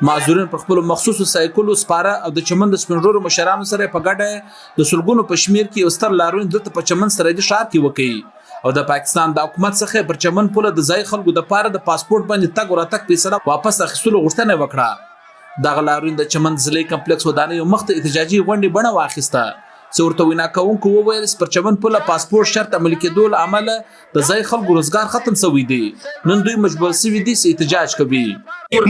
معذورین پر خپل مخصوصو سایکلو سپاره او د چمن د سپنرورو مشرانو سره په ګډه د سلګونو په شمیر کې یو ستر لاروی دلته په چمن سره د ښار کې وکړي او د پاکستان د حکومت څخه پر چمن پوله د ځای خلکو د پاره د پاسپورت باندې تګ او راتګ پیسې واپس اخیستلو غوښتنه وکړه. دغه لاروی د چمن ضلعي کمپلیکس ودانۍ مخ ته احتجاجي غونډه بڼه واخیسته چې ورته وینا کوونکو وویل پر چمن پوله پاسپورت شرط عملي کېدو له امله د ځای خلکو روزګار ختم شوی دی. نن دوی مجبور شوي دي چې احتجاج کوي.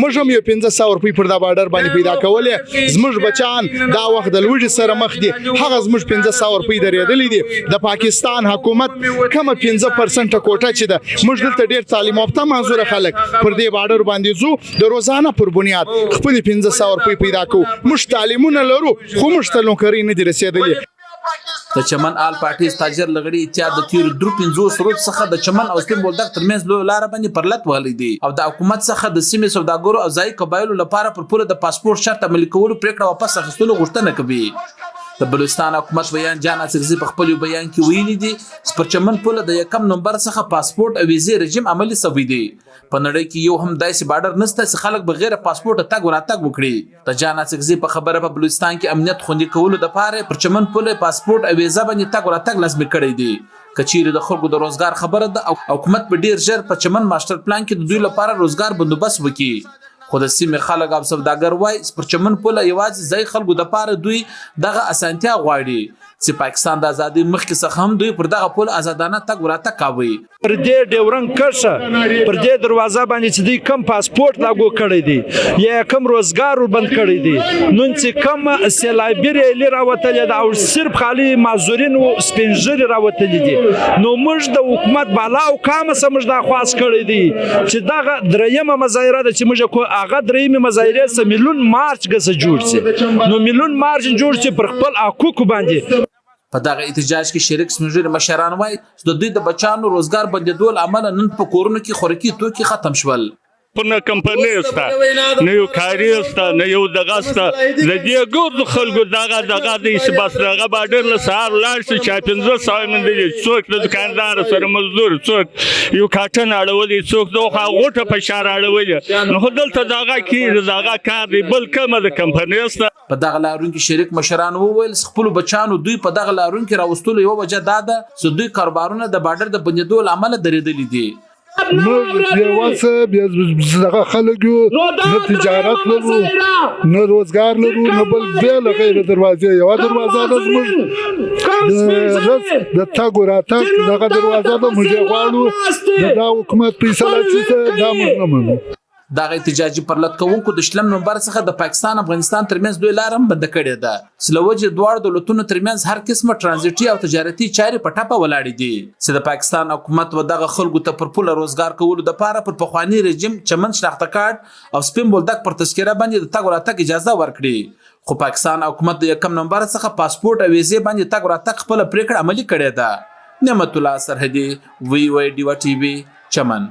موږ هم یو 1500 روپۍ پر دا بارډر باندې پیدا کولې. زموږ بچان دا وخت د لوږې سره مخ دي. هغه زموږ 1500 روپۍ درېدلې دي. د پاکستان حکومت کومه 15% کوټه چې ده موږ دلته ډېر تعلیم یافته معذوره خلک پر دې بارډر باندې ځو د روزانه پر بنیاد خپل 1500 روپۍ پیدا کوو. موږ تعلیمونه لرو خو موږ ته نوکري نه دي رسېدلې. د چمن آل پارټي تاجر لغړي اتحاد د تیر درو 50 سرود څخه د چمن او سپین بولدک ترمنځ لوی لار باندې پرلط وهلی دي او د حکومت څخه د سیمې سوداګرو او ځای قبایلو لپاره پر پوره د پاسپورت شرط عملي کولو پریکړه واپس اخیستلو غوښتنه کوي. د بلوچستان حکومت بیان جان اڅکزي په خپل بیان کې ویلي دي چې پر چمن پوله د 1 نومبر څخه پاسپورت او ویزې رژیم عملي شوی دی. په نړۍ کې یو هم داسې بارډر نشته چې خلک بغیر پاسپورت تګ او راتګ وکړي. د جان اڅکزي په خبره په بلوچستان کې امنیت خوندي کولو لپاره پر چمن پوله پاسپورت او ویزه باندې تګ او راتګ لازمي کړی دی. کچیر د خلکو د روزګار خبره ده او حکومت په ډیر ژر په چمن ماستر پلان کې د دوی لپاره روزګار بندوبست وکړي. خو د سیمې خلک او سوداګر وایي پر چمن پوله یوازې ځای خلکو د پاره دوی دغه اسانتیا غواړي چې پاکستان د ازادي مخکې څخه هم دوی پر دغه پوله آزادانه تګ وراتګ کوي. پر دې ډیورنډ کرښه پر دې دروازه باندې چې دوی کم پاسپورت لاګو کړی دی یا کم روزګار بند کړی دی نن چې کم سیلابي ریلي راوتلې ده او صرف خالي معذورین او سپینږیري راوتلي دي نو موږ د حکومت بالا او کامه سمج دا خواست کړی دی چې دغه دریمه مظاهره ده چې موږ هغه درېیمې مظاهرې سه میلیون مارچ ګسه جوړ سي نو میلیون مارچ جوړ سي پر خپل حقوقو باندې. په دغه احتجاج کې شریک سپینږیري مشران وایي چې د دوی د بچانو روزګار بندېدو له امله نن په کورونو کې خوراکي توکي ختم شول. نه کمپنۍ شته نه یو کاري شته نه یو دغه شته د دې ګردو خلکو دغه دی چې بس دغه بارډر له سهار ولاړ شي چې 1500 مندلې څوک د دکاندار سره مزدور څوک یو کاټن اړولی څوک دغه غوټه په شار اړولی نو دلته دغه کې دغه کار دی بل کومه د کمپنۍ شته. په دغه لارون کې شریک مشران وویل خپل بچانو دوی په دغه لارون کې راوستلو یو وجه دا ده چې دوی کاروبارونه د بارډر د بندېدو له امله درېدلي دي. موږ بېوسه دغه خلک یو نه تجارت لرو نه روزګار لرو نه بل بېله غیر دروازې یوه دروازه ده زموږ د تګ و راتګ دغه دروازه ده موږ یې غواړو د دا حکومت فیصله چې دا موږ نه منو. دغه احتجاجي پرلط کوونکو د 2 نومبر څخه د پاکستان افغانستان ترمنځ دوی لار هم بند کړې ده چې له وجې دواړو دولتونو ترمنځ هر قسمه ترانزیټي او تجارتي چارې په ټپه ولاړې دي چې د پاکستان حکومت و دغه خلکو ته پر پوله روزګار کولو دپاره پر پخواني رژیم چمن شناخته کارت او سپین بولدک پر تذکره باندې د تګ راتګ اجازه ورکړي. خو پاکستان حکومت د 1 نومبر څخه پاسپورت او ویزې باندې تګ راتګ خپله پریکړه عملي کړې ده. نعمت الله سرحدي وی ډیوا ټي وي چمن.